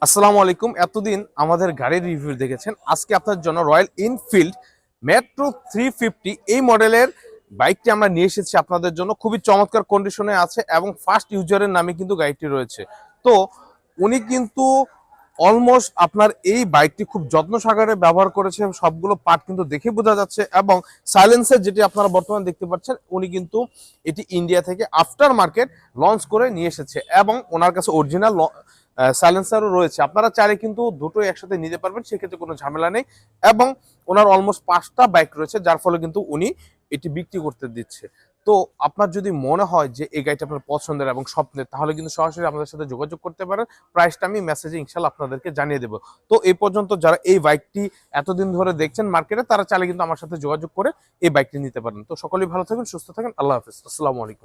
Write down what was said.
আসসালামু আলাইকুম। এতদিন আমাদের গাড়ির রিভিউ দেখেছেন, আজকে আপনার জন্য রয়্যাল এনফিল্ড মেট্রো 350 এই মডেলের বাইকটি আমরা নিয়ে এসেছি আপনাদের জন্য। খুবই চমৎকার কন্ডিশনে আছে এবং ফার্স্ট ইউজারের নামে কিন্তু গাড়িটি রয়েছে। তো উনি কিন্তু অলমোস্ট আপনার এই বাইকটি খুব যত্ন সহকারে ব্যবহার করেছে, সবগুলো পার্ট কিন্তু দেখে বোঝা যাচ্ছে। এবং সাইলেন্সার যেটি আপনারা বর্তমানে দেখতে পাচ্ছেন, উনি কিন্তু এটি ইন্ডিয়া থেকে আফটার মার্কেট লঞ্চ করে নিয়ে এসেছে এবং ওনার কাছে অরিজিনাল সাইলেন্সারও রয়েছে। আপনারা চাইলে কিন্তু দুটোই একসাথে নিতে পারবেন, সেক্ষেত্রে কোনো ঝামেলা নেই। এবং ওনার অলমোস্ট 5টা বাইক রয়েছে, যার ফলে কিন্তু উনি এটি বিক্রি করতে দিচ্ছে। তো আপনার যদি মনে হয় যে এই গাড়িটা আপনার পছন্দের এবং স্বপ্নের, তাহলে কিন্তু সরাসরি আমাদের সাথে যোগাযোগ করতে পারেন। প্রাইসটা আমি মেসেজে ইনশাল্লাহ আপনাদেরকে জানিয়ে দেবো। তো এই পর্যন্ত যারা এই বাইকটি এতদিন ধরে দেখছেন মার্কেটে, তারা চাইলে কিন্তু আমার সাথে যোগাযোগ করে এই বাইকটি নিতে পারেন। তো সকলেই ভালো থাকুন, সুস্থ থাকুন। আল্লাহ হাফিজ। আসসালামু আলাইকুম।